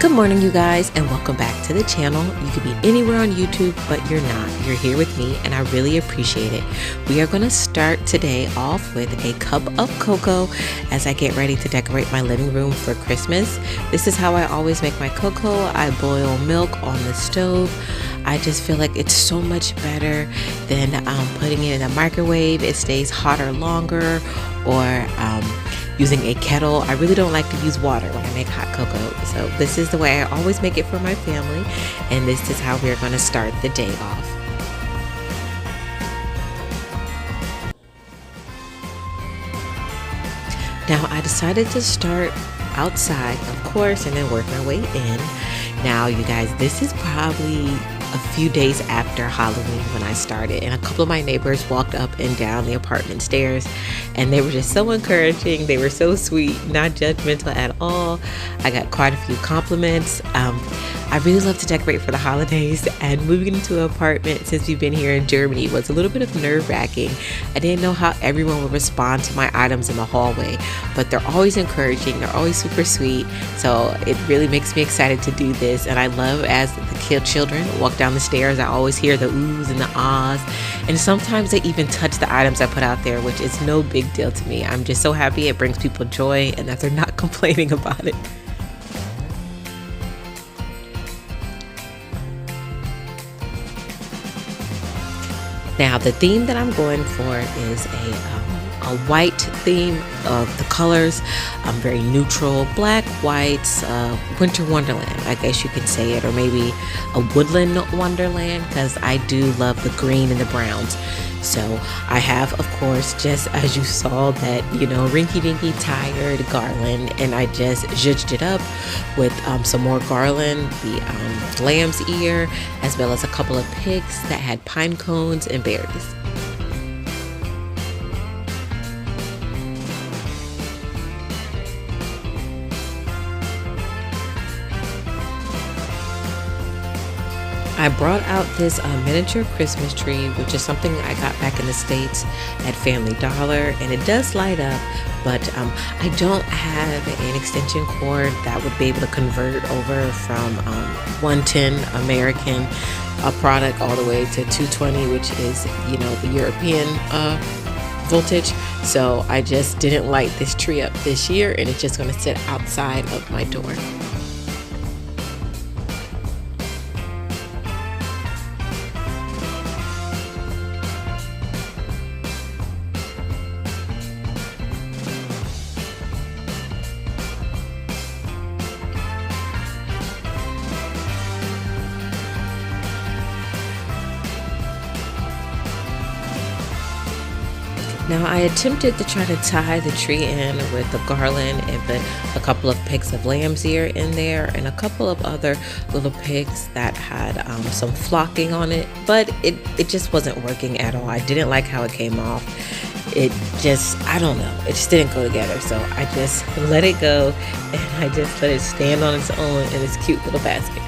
Good morning, you guys, and welcome back to the channel. You could be anywhere on YouTube, but you're not. You're here with me, and I really appreciate it. We are going to start today off with a cup of cocoa as I get ready to decorate my living room for Christmas. This is how I always make my cocoa. I boil milk on the stove. I just feel like it's so much better than putting it in a microwave. It stays hotter longer, or using a kettle. I really don't like to use water when I make hot cocoa. So this is the way I always make it for my family, and this is how we're going to start the day off. Now I decided to start outside, of course, and then work my way in. Now you guys, this is probably a few days after Halloween when I started, and a couple of my neighbors walked up and down the apartment stairs, and they were just so encouraging. They were so sweet, not judgmental at all. I got quite a few compliments. I really love to decorate for the holidays, and moving into an apartment since we've been here in Germany was a little bit of nerve-wracking. I didn't know how everyone would respond to my items in the hallway, but they're always encouraging. They're always super sweet, so it really makes me excited to do this. And I love as the children walk down the stairs, I always hear the oohs and the ahs, and sometimes they even touch the items I put out there, which is no big deal to me. I'm just so happy it brings people joy and that they're not complaining about it. Now the theme that I'm going for is a white theme of the colors. Very neutral, black, whites, winter wonderland, I guess you could say it, or maybe a woodland wonderland, because I do love the green and the browns. So I have, of course, just as you saw, that, rinky-dinky tired garland, and I just zhuzhed it up with some more garland, the lamb's ear, as well as a couple of pigs that had pine cones and berries. I brought out this miniature Christmas tree, which is something I got back in the States at Family Dollar, and it does light up, but I don't have an extension cord that would be able to convert over from 110 American product all the way to 220, which is, the European voltage. So I just didn't light this tree up this year, and it's just going to sit outside of my door. Now I attempted to try to tie the tree in with the garland and put a couple of pigs of lamb's ear in there and a couple of other little pigs that had some flocking on it, but it just wasn't working at all. I didn't like how it came off. It just, I don't know, it just didn't go together. So I just let it go, and I just let it stand on its own in this cute little basket.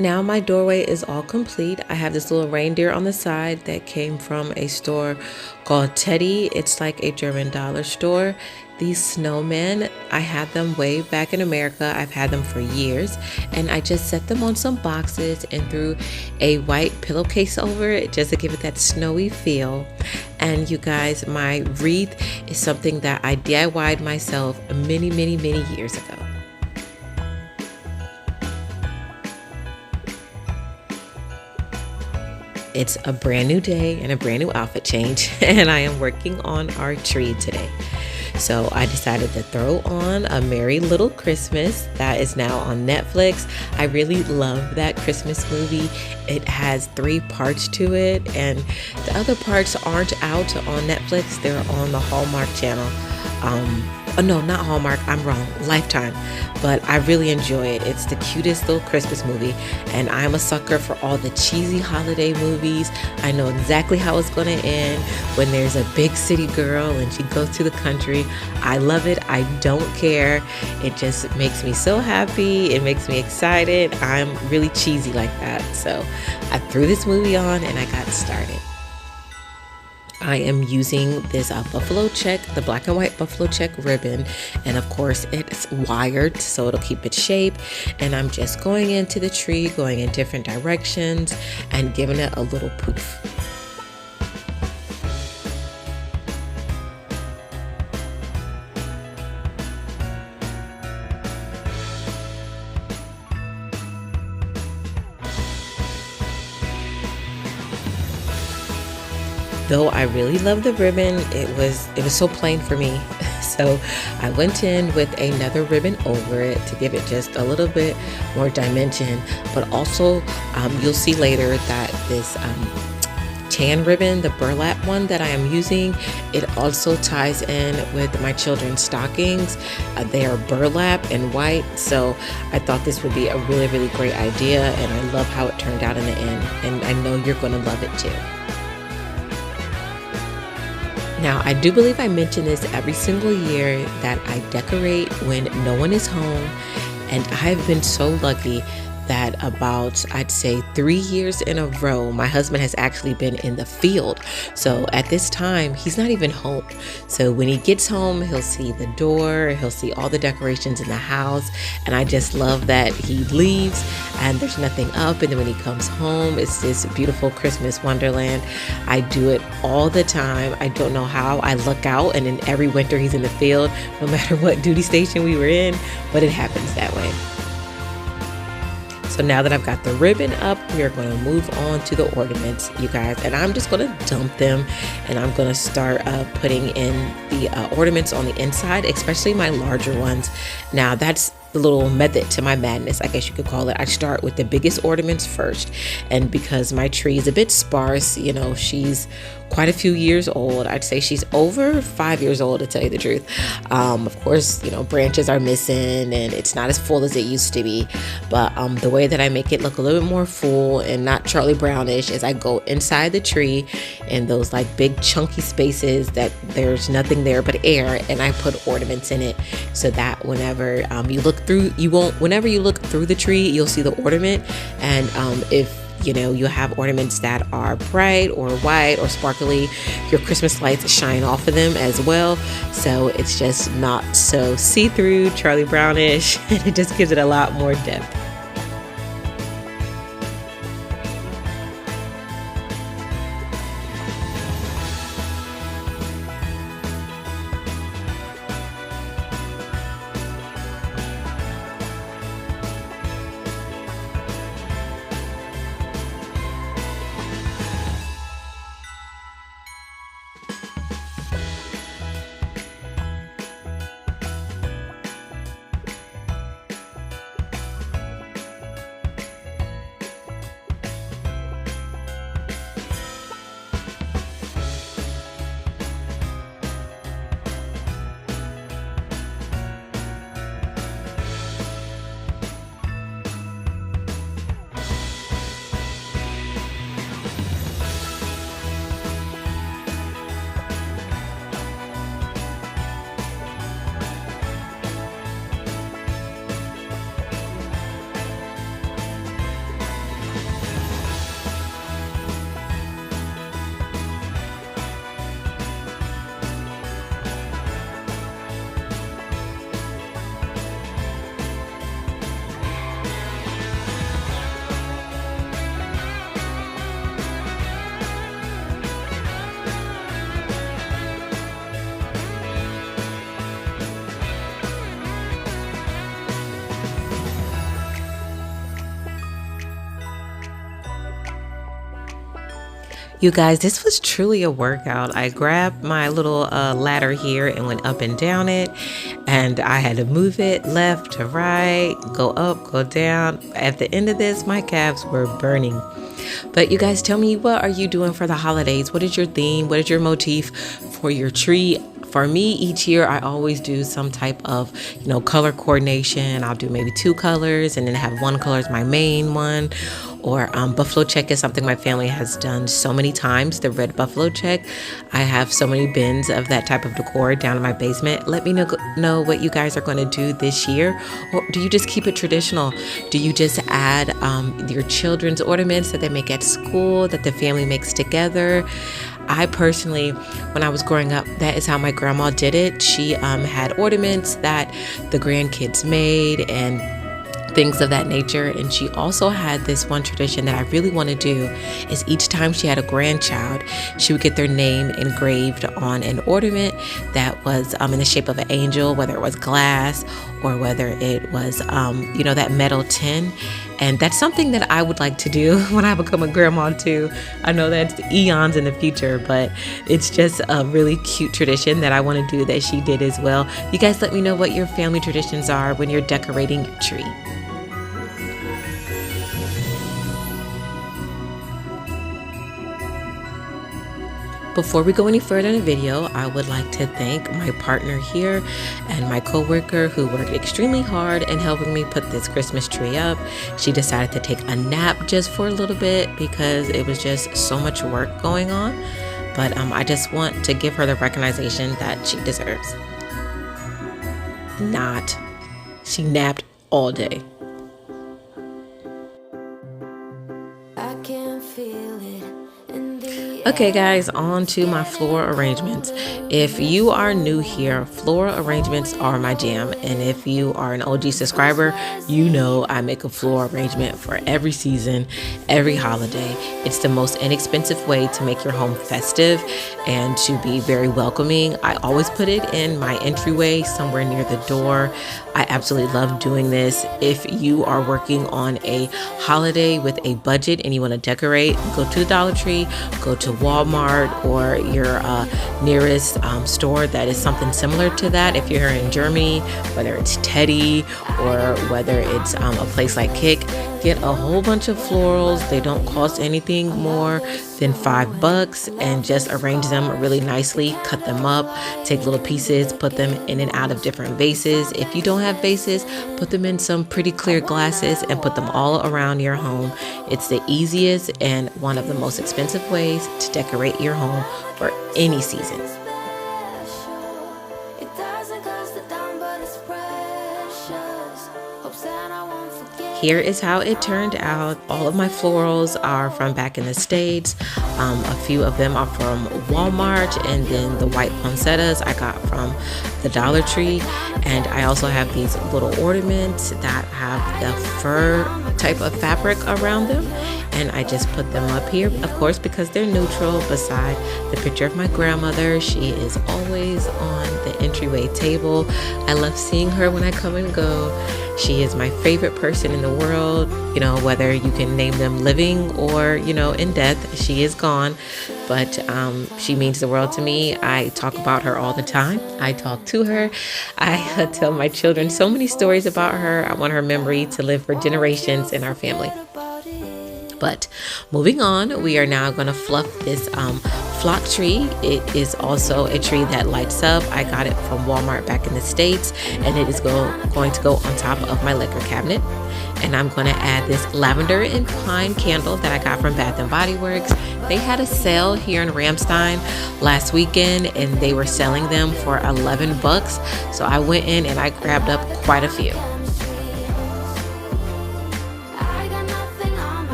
Now my doorway is all complete. I have this little reindeer on the side that came from a store called Teddy. It's like a German dollar store. These snowmen, I had them way back in America. I've had them for years, and I just set them on some boxes and threw a white pillowcase over it just to give it that snowy feel. And you guys, my wreath is something that I DIY'd myself many years ago. It's a brand new day and a brand new outfit change, and I am working on our tree today. So I decided to throw on A Merry Little Christmas that is now on Netflix. I really love that Christmas movie. It has 3 parts to it, and the other parts aren't out on Netflix. They're on the Hallmark channel. Oh no, not Hallmark. I'm wrong. Lifetime. But I really enjoy it. It's the cutest little Christmas movie, and I'm a sucker for all the cheesy holiday movies. I know exactly how it's going to end when there's a big city girl and she goes to the country. I love it. I don't care. It just makes me so happy. It makes me excited. I'm really cheesy like that. So I threw this movie on and I got started. I am using this buffalo check, the black and white buffalo check ribbon, and of course it's wired so it'll keep its shape, and I'm just going into the tree, going in different directions and giving it a little poof. Though I really love the ribbon, it was so plain for me. So I went in with another ribbon over it to give it just a little bit more dimension. But also, you'll see later that this tan ribbon, the burlap one that I am using, it also ties in with my children's stockings. They are burlap and white, so I thought this would be a really, really great idea, and I love how it turned out in the end, and I know you're going to love it too. Now, I do believe I mention this every single year that I decorate when no one is home, and I've been so lucky that about, I'd say 3 years in a row, my husband has actually been in the field. So at this time, he's not even home. So when he gets home, he'll see the door, he'll see all the decorations in the house. And I just love that he leaves and there's nothing up. And then when he comes home, it's this beautiful Christmas wonderland. I do it all the time. I don't know how. I look out and then every winter he's in the field, no matter what duty station we were in, but it happens that way. So now that I've got the ribbon up, we are going to move on to the ornaments, you guys. And I'm just going to dump them, and I'm going to start putting in the ornaments on the inside, especially my larger ones. Now that's the little method to my madness, I guess you could call it. I start with the biggest ornaments first, and because my tree is a bit sparse, you know, she's quite a few years old. I'd say she's over 5 years old, to tell you the truth. Of course, you know, branches are missing and it's not as full as it used to be, but the way that I make it look a little bit more full and not Charlie Brownish is I go inside the tree in those like big chunky spaces that there's nothing there but air, and I put ornaments in it so that whenever you look through the tree, you'll see the ornament. And if you know, you have ornaments that are bright or white or sparkly, your Christmas lights shine off of them as well. So it's just not so see-through, Charlie Brownish, and it just gives it a lot more depth. You guys, this was truly a workout. I grabbed my little ladder here and went up and down it, and I had to move it left to right, go up, go down. At the end of this, my calves were burning. But you guys, tell me, what are you doing for the holidays? What is your theme? What is your motif for your tree? For me, each year I always do some type of, color coordination. I'll do maybe 2 colors and then have one color as my main one. Or buffalo check is something my family has done so many times, the red buffalo check. I have so many bins of that type of decor down in my basement. Let me know what you guys are going to do this year. Or do you just keep it traditional? Do you just add your children's ornaments that they make at school, that the family makes together? I personally, when I was growing up, that is how my grandma did it. She had ornaments that the grandkids made and things of that nature. And she also had this one tradition that I really want to do is each time she had a grandchild, she would get their name engraved on an ornament that was in the shape of an angel, whether it was glass or whether it was, that metal tin. And that's something that I would like to do when I become a grandma too. I know that's eons in the future, but it's just a really cute tradition that I want to do that she did as well. You guys let me know what your family traditions are when you're decorating your tree. Before we go any further in the video, I would like to thank my partner here and my coworker who worked extremely hard in helping me put this Christmas tree up. She decided to take a nap just for a little bit because it was just so much work going on. But I just want to give her the recognition that she deserves. She napped all day. I can feel it. Okay guys, on to my floral arrangements. If you are new here, floral arrangements are my jam. And if you are an OG subscriber, you know I make a floral arrangement for every season, every holiday. It's the most inexpensive way to make your home festive and to be very welcoming. I always put it in my entryway somewhere near the door. I absolutely love doing this. If you are working on a holiday with a budget and you want to decorate, go to the Dollar Tree, go to Walmart or your nearest store that is something similar to that. If you're in Germany, whether it's Teddy or whether it's a place like Kick, get a whole bunch of florals. They don't cost anything more than $5 and just arrange them really nicely. Cut them up, take little pieces, put them in and out of different vases. If you don't have vases, put them in some pretty clear glasses and put them all around your home. It's the easiest and one of the most expensive ways to decorate your home for any season. Here is how it turned out. All of my florals are from back in the States. A few of them are from Walmart, and then the white poinsettias I got from the Dollar Tree. And I also have these little ornaments that have the fur type of fabric around them. And I just put them up here, of course, because they're neutral beside the picture of my grandmother. She is always on the entryway table. I love seeing her when I come and go. She is my favorite person in the world, whether you can name them living or, in death. She is gone, but she means the world to me. I talk about her all the time. I talk to her. I tell my children so many stories about her. I want her memory to live for generations in our family. But moving on, we are now going to fluff this flock tree. It is also a tree that lights up. I got it from Walmart back in the States, and it is going to go on top of my liquor cabinet. And I'm going to add this lavender and pine candle that I got from Bath and Body Works. They had a sale here in Ramstein last weekend, and they were selling them for $11. So I went in and I grabbed up quite a few.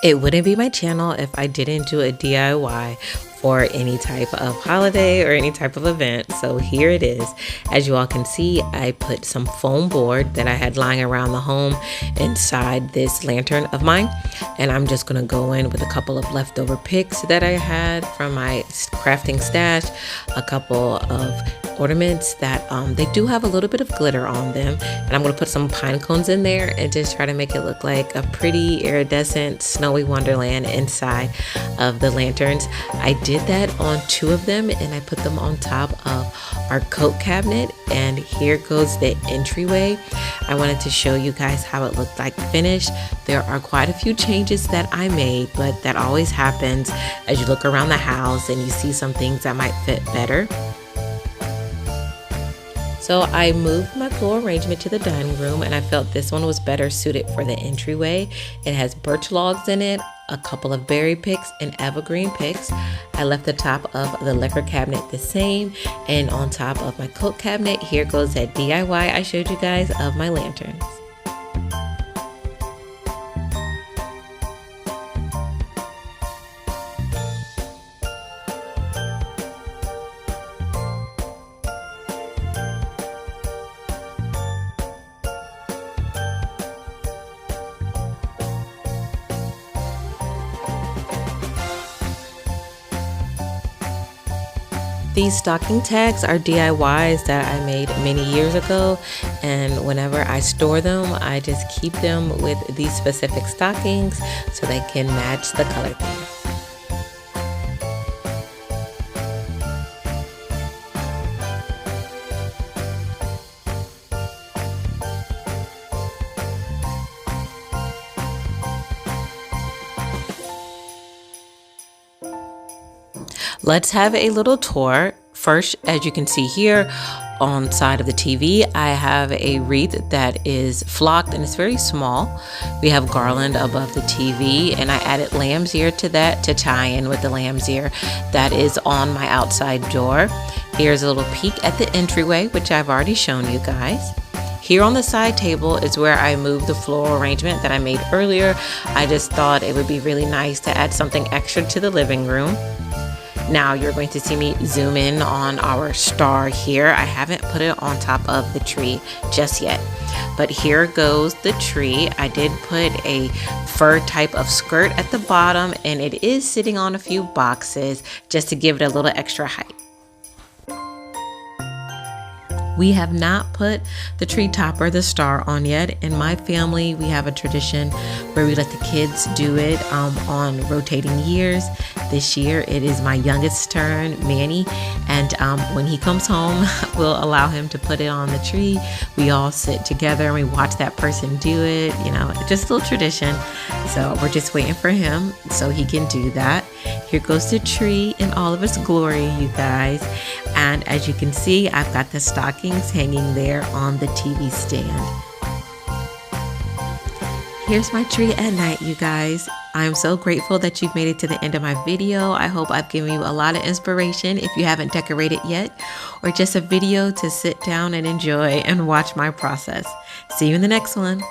It wouldn't be my channel if I didn't do a DIY for any type of holiday or any type of event. So here it is. As you all can see, I put some foam board that I had lying around the home inside this lantern of mine. And I'm just going to go in with a couple of leftover picks that I had from my crafting stash, a couple of ornaments that they do have a little bit of glitter on them, and I'm going to put some pine cones in there and just try to make it look like a pretty iridescent snowy wonderland inside of the lanterns. I did did that on 2 of them, and I put them on top of our coat cabinet. And here goes the entryway. I wanted to show you guys how it looked like finished. There are quite a few changes that I made, but that always happens as you look around the house and you see some things that might fit better. So I moved my floral arrangement to the dining room, and I felt this one was better suited for the entryway. It has birch logs in it, a couple of berry picks and evergreen picks. I left the top of the liquor cabinet the same, and on top of my coat cabinet, here goes that DIY I showed you guys of my lanterns. These stocking tags are DIYs that I made many years ago, and whenever I store them, I just keep them with these specific stockings so they can match the color theme. Let's have a little tour. First, as you can see here on side of the TV, I have a wreath that is flocked and it's very small. We have garland above the TV, and I added lamb's ear to that to tie in with the lamb's ear that is on my outside door. Here's a little peek at the entryway, which I've already shown you guys. Here on the side table is where I moved the floral arrangement that I made earlier. I just thought it would be really nice to add something extra to the living room. Now you're going to see me zoom in on our star here. I haven't put it on top of the tree just yet, but here goes the tree. I did put a fur type of skirt at the bottom, and it is sitting on a few boxes just to give it a little extra height. We have not put the tree topper, the star, on yet. In my family, we have a tradition where we let the kids do it on rotating years. This year, it is my youngest turn, Manny, and when he comes home, we'll allow him to put it on the tree. We all sit together and we watch that person do it, you know, just a little tradition. So we're just waiting for him so he can do that. Here goes the tree in all of its glory, you guys. And as you can see, I've got the stockings hanging there on the TV stand. Here's my tree at night, you guys. I'm so grateful that you've made it to the end of my video. I hope I've given you a lot of inspiration if you haven't decorated yet, or just a video to sit down and enjoy and watch my process. See you in the next one.